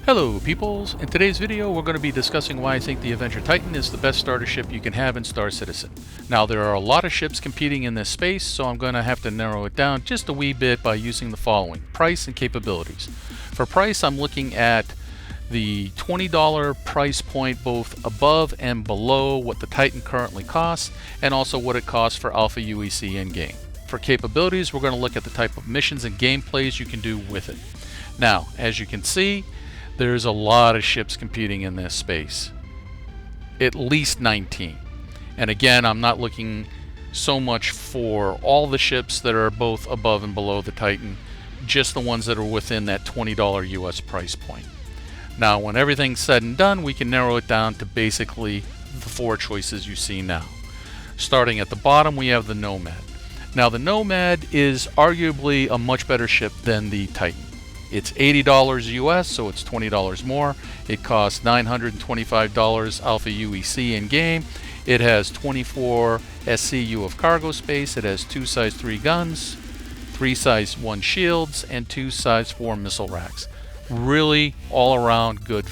Hello peoples! In today's video we're going to be discussing why I think the Avenger Titan is the best starter ship you can have in Star Citizen. Now there are a lot of ships competing in this space, so I'm going to have to narrow it down just a wee bit by using the following: price and capabilities. For price, I'm looking at the $20 price point both above and below what the Titan currently costs, and also what it costs for Alpha UEC in-game. For capabilities, we're going to look at the type of missions and gameplays you can do with it. Now, as you can see, there's a lot of ships competing in this space. At least 19. And again, I'm not looking so much for all the ships that are both above and below the Titan, just the ones that are within that $20 US price point. Now, when everything's said and done, we can narrow it down to basically the four choices you see now. Starting at the bottom, we have the Nomad. Now, the Nomad is arguably a much better ship than the Titan. It's $80 US, so it's $20 more. It costs $925 Alpha UEC in-game. It has 24 SCU of cargo space. It has 2 size 3 guns, 3 size 1 shields, and 2 size 4 missile racks. Really all-around good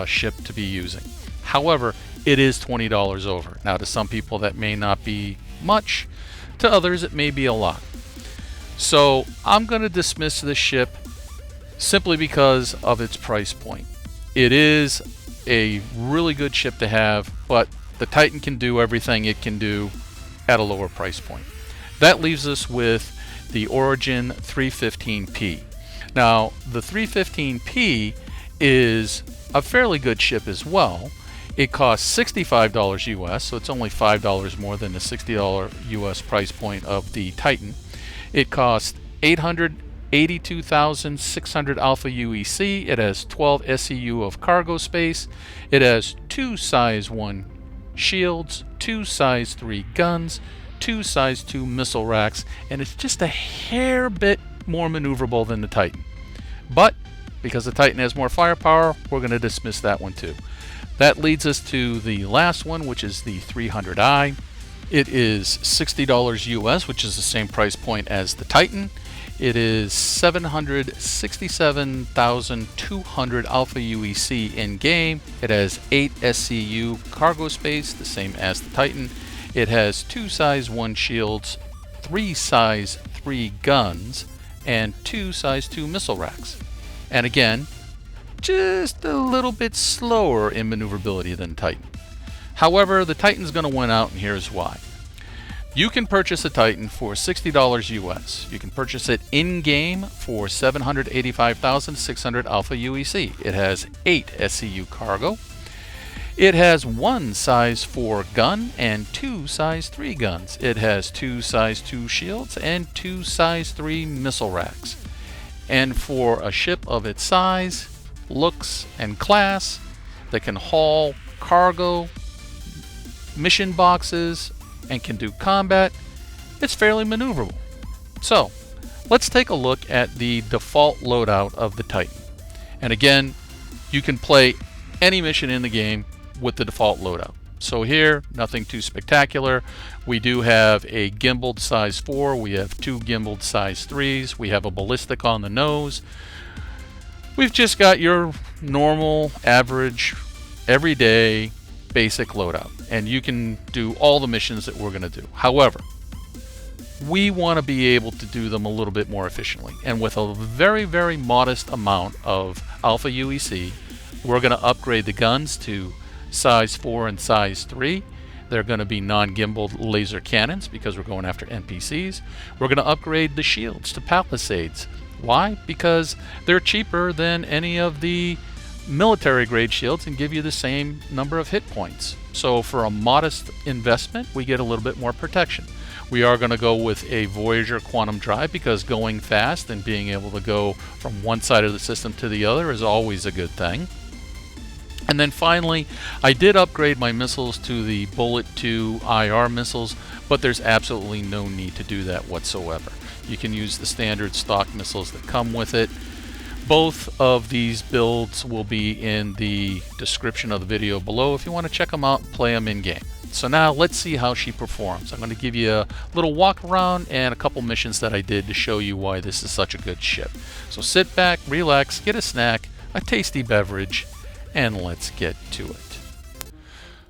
ship to be using. However, it is $20 over. Now, to some people that may not be much. To others, it may be a lot. So I'm going to dismiss this ship simply because of its price point. It is a really good ship to have, but the Titan can do everything it can do at a lower price point. That leaves us with the Origin 315P. Now, the 315P is a fairly good ship as well. It costs $65 US, so it's only $5 more than the $60 US price point of the Titan. It costs 82,600 Alpha UEC. It has 12 SCU of cargo space. It has 2 size 1 shields, 2 size 3 guns, 2 size 2 missile racks, and it's just a hair bit more maneuverable than the Titan. But because the Titan has more firepower, we're going to dismiss that one too. That leads us to the last one, which is the 300i. It is $60 US, which is the same price point as the Titan. It is 767,200 Alpha UEC in-game. It has 8 SCU cargo space, the same as the Titan. It has 2 size 1 shields, 3 size 3 guns, and 2 size 2 missile racks. And again, just a little bit slower in maneuverability than Titan. However, the Titan's going to win out, and here's why. You can purchase a Titan for $60 US. You can purchase it in-game for 785,600 Alpha UEC. It has 8 SCU cargo. It has 1 size 4 gun and 2 size 3 guns. It has 2 size 2 shields and 2 size 3 missile racks. And for a ship of its size, looks, and class that can haul cargo, mission boxes, and can do combat, it's fairly maneuverable. So let's take a look at the default loadout of the Titan. And again, you can play any mission in the game with the default loadout. So here, nothing too spectacular. We do have a gimbaled size 4, we have 2 gimbaled size 3s, we have a ballistic on the nose. We've just got your normal, average, everyday, basic loadout, and you can do all the missions that we're going to do. However, we want to be able to do them a little bit more efficiently, and with a very, very modest amount of Alpha UEC, we're going to upgrade the guns to size 4 and size 3. They're going to be non-gimbaled laser cannons because we're going after NPCs. We're going to upgrade the shields to palisades. Why? Because they're cheaper than any of the military grade shields and give you the same number of hit points. So for a modest investment, we get a little bit more protection. We are going to go with a Voyager quantum drive because going fast and being able to go from one side of the system to the other is always a good thing. And then finally, I did upgrade my missiles to the Bullet 2 IR missiles, but there's absolutely no need to do that whatsoever. You can use the standard stock missiles that come with it. Both of these builds will be in the description of the video below if you want to check them out and play them in game. So now let's see how she performs. I'm going to give you a little walk around and a couple missions that I did to show you why this is such a good ship. So sit back, relax, get a snack, a tasty beverage, and let's get to it.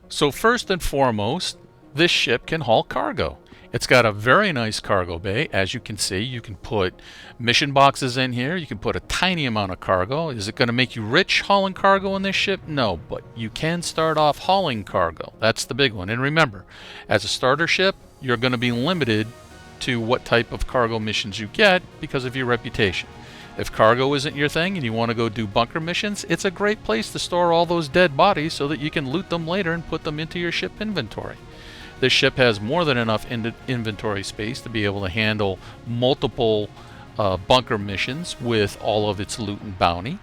So first and foremost, this ship can haul cargo. It's got a very nice cargo bay. As you can see, you can put mission boxes in here. You can put a tiny amount of cargo. Is it going to make you rich hauling cargo in this ship? No, but you can start off hauling cargo. That's the big one. And remember, as a starter ship, you're going to be limited to what type of cargo missions you get because of your reputation. If cargo isn't your thing and you want to go do bunker missions, it's a great place to store all those dead bodies so that you can loot them later and put them into your ship inventory. This ship has more than enough inventory space to be able to handle multiple bunker missions with all of its loot and bounty.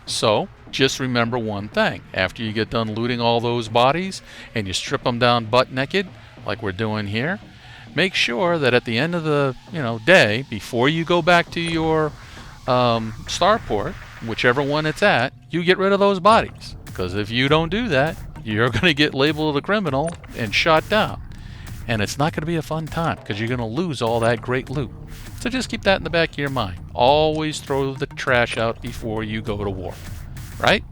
So just remember one thing. After you get done looting all those bodies and you strip them down butt naked, like we're doing here, make sure that at the end of the day, before you go back to your starport, whichever one it's at, you get rid of those bodies. Because if you don't do that, you're going to get labeled a criminal and shot down. And it's not going to be a fun time because you're going to lose all that great loot. So just keep that in the back of your mind. Always throw the trash out before you go to war. Right?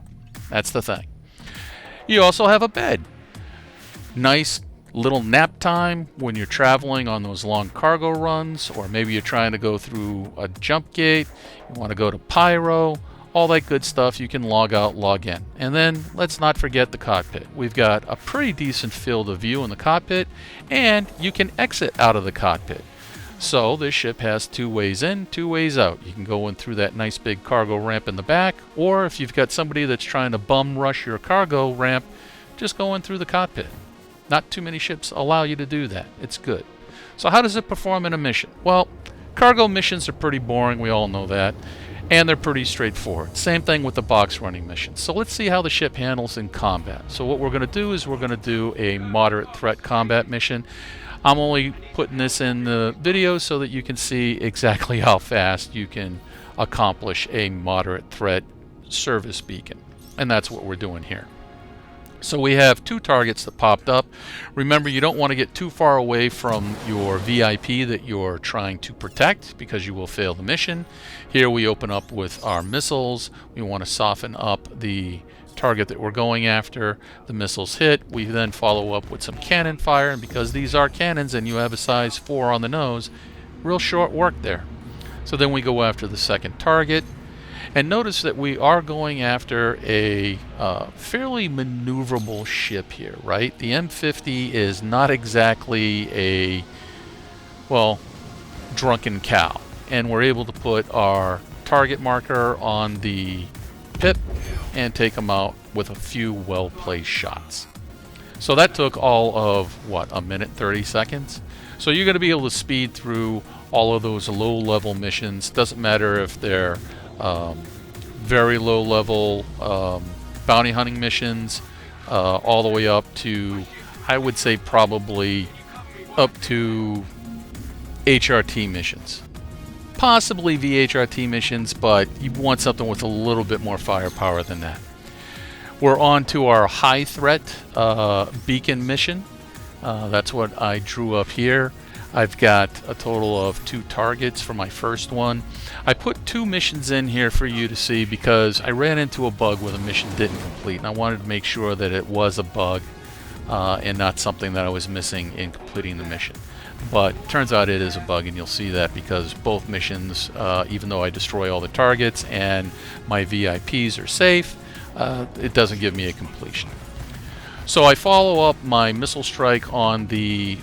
That's the thing. You also have a bed. Nice little nap time when you're traveling on those long cargo runs, or maybe you're trying to go through a jump gate, you want to go to Pyro, all that good stuff. You can log out, log in. And then let's not forget the cockpit. We've got a pretty decent field of view in the cockpit, and you can exit out of the cockpit. So this ship has 2 ways in, 2 ways out. You can go in through that nice big cargo ramp in the back, or if you've got somebody that's trying to bum rush your cargo ramp, just go in through the cockpit. Not too many ships allow you to do that. It's good. So how does it perform in a mission? Well, cargo missions are pretty boring. We all know that. And they're pretty straightforward. Same thing with the box running missions. So let's see how the ship handles in combat. So what we're going to do is we're going to do a moderate threat combat mission. I'm only putting this in the video so that you can see exactly how fast you can accomplish a moderate threat service beacon. And that's what we're doing here. So we have 2 targets that popped up. Remember, you don't want to get too far away from your VIP that you're trying to protect because you will fail the mission. Here we open up with our missiles. We want to soften up the target that we're going after. The missiles hit. We then follow up with some cannon fire, and because these are cannons and you have a size 4 on the nose, real short work there. So then we go after the second target. And notice that we are going after a fairly maneuverable ship here, right? The M50 is not exactly a, well, drunken cow. And we're able to put our target marker on the pip and take them out with a few well-placed shots. So that took all of, what, a minute 30 seconds? So you're going to be able to speed through all of those low-level missions. Doesn't matter if they're very low level bounty hunting missions, all the way up to, I would say, probably up to HRT missions. Possibly VHRT missions, but you want something with a little bit more firepower than that. We're on to our high threat beacon mission. That's what I drew up here. I've got a total of 2 targets for my first one. I put 2 missions in here for you to see because I ran into a bug where the mission didn't complete, and I wanted to make sure that it was a bug and not something that I was missing in completing the mission. But it turns out it is a bug, and you'll see that because both missions, even though I destroy all the targets and my VIPs are safe, it doesn't give me a completion. So I follow up my missile strike on the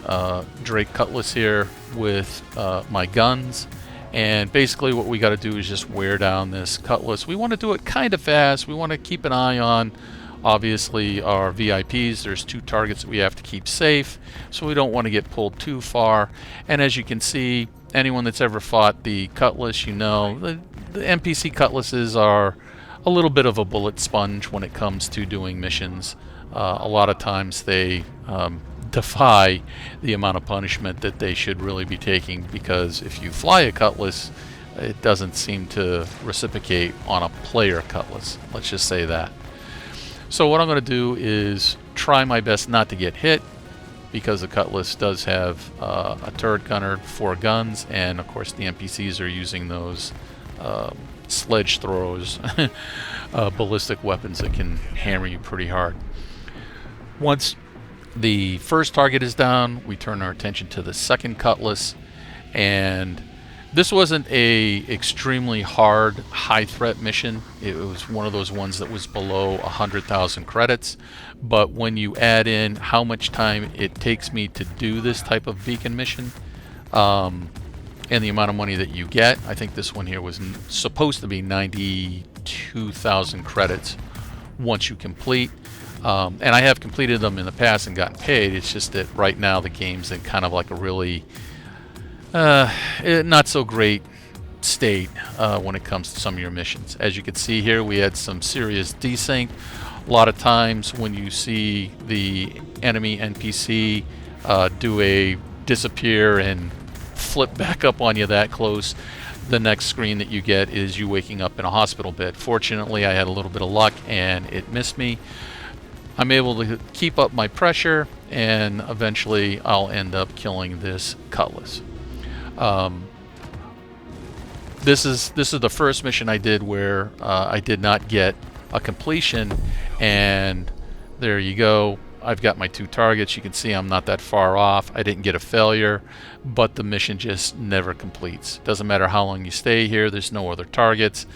Drake Cutlass here with my guns, and basically what we got to do is just wear down this Cutlass. We want to do it kind of fast. We want to keep an eye on, obviously, our VIPs. There's 2 targets that we have to keep safe, so we don't want to get pulled too far. And as you can see, anyone that's ever fought the Cutlass, you know, the NPC Cutlasses are a little bit of a bullet sponge when it comes to doing missions. A lot of times they defy the amount of punishment that they should really be taking, because if you fly a Cutlass, it doesn't seem to reciprocate on a player Cutlass. Let's just say that. So what I'm going to do is try my best not to get hit, because the Cutlass does have a turret gunner, 4 guns, and of course the NPCs are using those sledge throwers, ballistic weapons that can hammer you pretty hard. Once the first target is down, we turn our attention to the second cutlass, and this wasn't a extremely hard, high threat mission. It was one of those ones that was below 100,000 credits. But when you add in how much time it takes me to do this type of beacon mission, and the amount of money that you get, I think this one here was supposed to be 92,000 credits once you complete. And I have completed them in the past and gotten paid. It's just that right now the game's in kind of like a really not so great state when it comes to some of your missions. As you can see here, we had some serious desync. A lot of times when you see the enemy NPC do a disappear and flip back up on you that close, the next screen that you get is you waking up in a hospital bed. Fortunately, I had a little bit of luck and it missed me. I'm able to keep up my pressure, and eventually I'll end up killing this cutlass. This is the first mission I did where I did not get a completion, and there you go. I've got my 2 targets. You can see I'm not that far off. I didn't get a failure, but the mission just never completes. Doesn't matter how long you stay here. There's no other targets.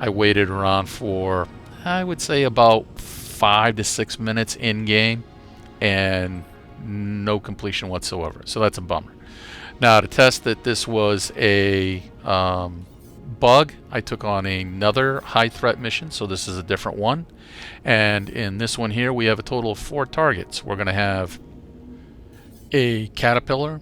I waited around for, I would say, about 5 to 6 minutes in game, and no completion whatsoever. So that's a bummer. Now, to test that this was a bug, I took on another high threat mission. So this is a different one, and in this one here we have a total of 4 targets. We're going to have a caterpillar,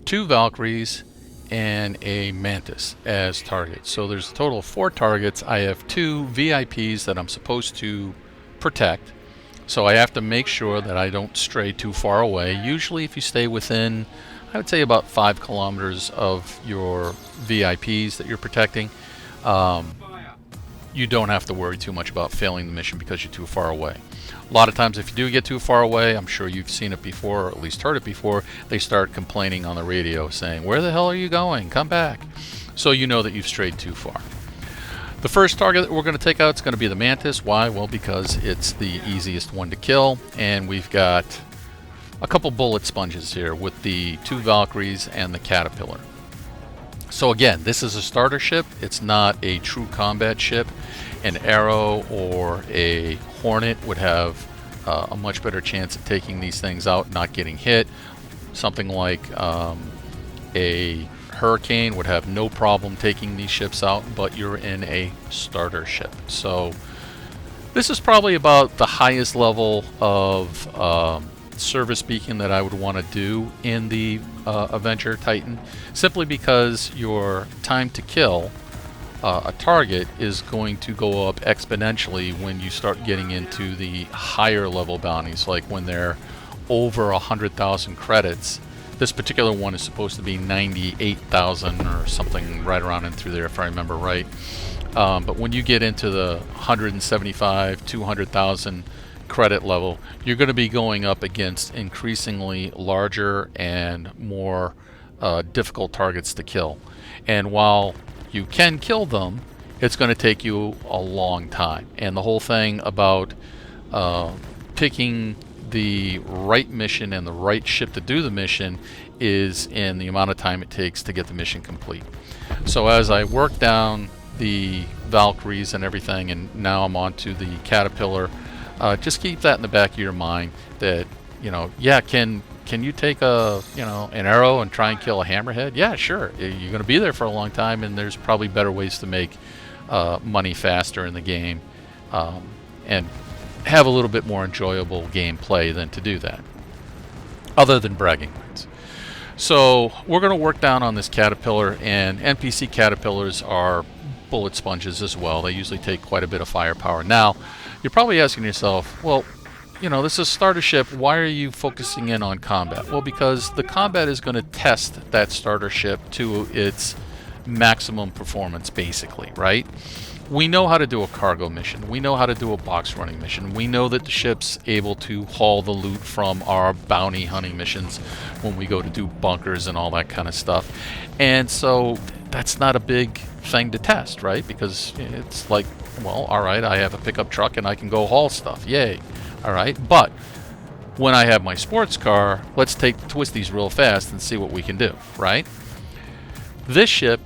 2 Valkyries, and a mantis as targets. So there's a total of 4 targets. I have 2 VIPs that I'm supposed to protect, so I have to make sure that I don't stray too far away. Usually if you stay within, I would say, about 5 kilometers of your VIPs that you're protecting, you don't have to worry too much about failing the mission because you're too far away. A lot of times if you do get too far away, I'm sure you've seen it before, or at least heard it before, they start complaining on the radio saying, "Where the hell are you going? Come back." So you know that you've strayed too far. The first target that we're going to take out is going to be the mantis. Why? Well, because it's the easiest one to kill, and we've got a couple bullet sponges here with the 2 Valkyries and the caterpillar. So again, this is a starter ship. It's not a true combat ship. An arrow or a hornet would have a much better chance of taking these things out, not getting hit. Something like a hurricane would have no problem taking these ships out, but you're in a starter ship. So this is probably about the highest level of service beacon that I would want to do in the Avenger Titan, simply because your time to kill a target is going to go up exponentially when you start getting into the higher level bounties, like when they're over 100,000 credits. This particular one is supposed to be 98,000 or something right around in through there, if I remember right. But when you get into the 175, 200,000 credit level, you're going to be going up against increasingly larger and more difficult targets to kill. And while you can kill them, it's going to take you a long time. And the whole thing about picking the right mission and the right ship to do the mission is in the amount of time it takes to get the mission complete. So as I work down the Valkyries and everything, and now I'm on to the caterpillar, just keep that in the back of your mind that, you know, yeah, can you take an arrow and try and kill a hammerhead? Yeah, sure. You're going to be there for a long time, and there's probably better ways to make money faster in the game, and have a little bit more enjoyable gameplay than to do that, other than bragging rights. So we're going to work down on this caterpillar, and NPC caterpillars are bullet sponges as well. They usually take quite a bit of firepower. Now, you're probably asking yourself, well, you know, this is a starter ship. Why are you focusing in on combat? Well, because the combat is going to test that starter ship to its maximum performance, basically, right? We know how to do a cargo mission. We know how to do a box running mission. We know that the ship's able to haul the loot from our bounty hunting missions when we go to do bunkers and all that kind of stuff. And so that's not a big thing to test, right? Because it's like, well, all right, I have a pickup truck and I can go haul stuff. Yay. All right. But when I have my sports car, let's take twisties real fast and see what we can do, right? This ship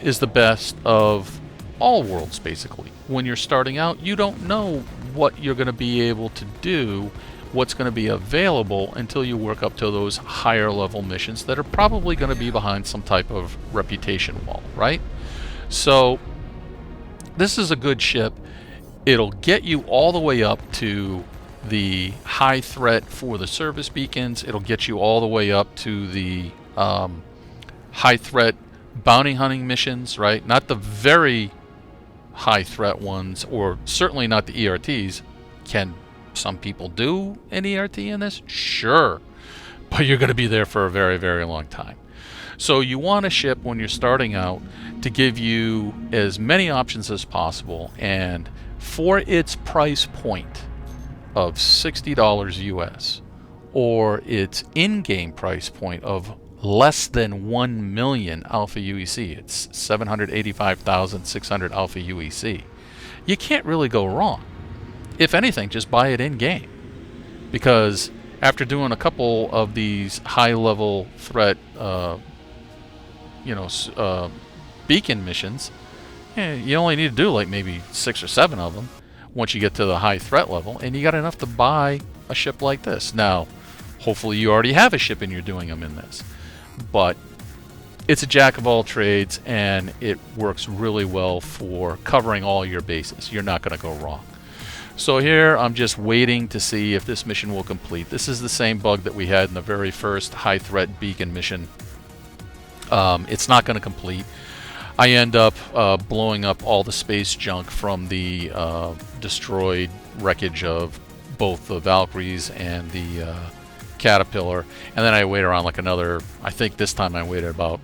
is the best of all worlds, basically. When you're starting out, you don't know what you're going to be able to do, what's going to be available until you work up to those higher level missions that are probably going to be behind some type of reputation wall, right? So this is a good ship. It'll get you all the way up to the high threat for the service beacons. It'll get you all the way up to the high threat bounty hunting missions, right? Not the very high threat ones, or certainly not the ERTs. Can some people do an ERT in this? Sure. But you're going to be there for a very, very long time. So you want a ship when you're starting out to give you as many options as possible, and for its price point of $60 US, or its in-game price point of less than 1 million Alpha UEC, it's 785,600 Alpha UEC, you can't really go wrong. If anything, just buy it in-game, because after doing a couple of these high-level threat beacon missions, you only need to do like maybe 6 or 7 of them once you get to the high threat level, and you got enough to buy a ship like this. Now, hopefully you already have a ship and you're doing them in this, but it's a jack of all trades, and it works really well for covering all your bases. You're not going to go wrong. So here I'm just waiting to see if this mission will complete. This is the same bug that we had in the very first high threat beacon mission. It's not going to complete. I end up blowing up all the space junk from the destroyed wreckage of both the Valkyries and the Caterpillar, and then I wait around like another, I think this time I waited about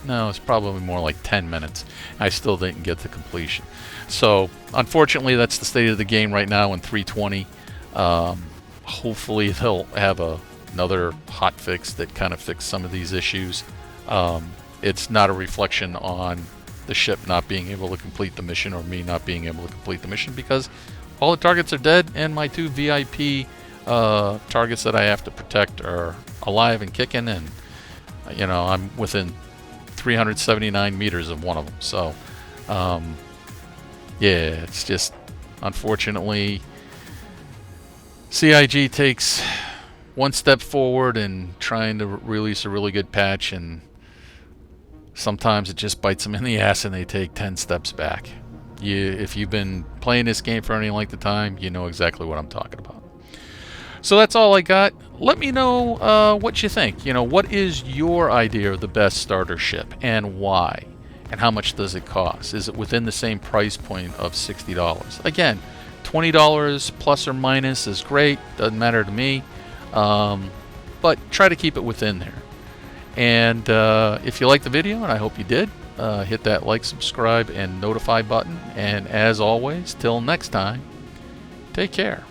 it's probably more like 10 minutes. I still didn't get to completion. So unfortunately, that's the state of the game right now in 320. Hopefully they'll have another hot fix that kind of fix some of these issues. It's not a reflection on the ship not being able to complete the mission, or me not being able to complete the mission, because all the targets are dead and my 2 VIP targets that I have to protect are alive and kicking, and I'm within 379 meters of one of them. So yeah, it's just, unfortunately, CIG takes one step forward in trying to release a really good patch, and sometimes it just bites them in the ass and they take 10 steps back. If you've been playing this game for any length of time, you know exactly what I'm talking about. So that's all I got. Let me know what you think. What is your idea of the best starter ship, and why? And how much does it cost? Is it within the same price point of $60? Again, $20 plus or minus is great. Doesn't matter to me. But try to keep it within there. And if you liked the video, and I hope you did, hit that like, subscribe, and notify button. And as always, till next time, take care.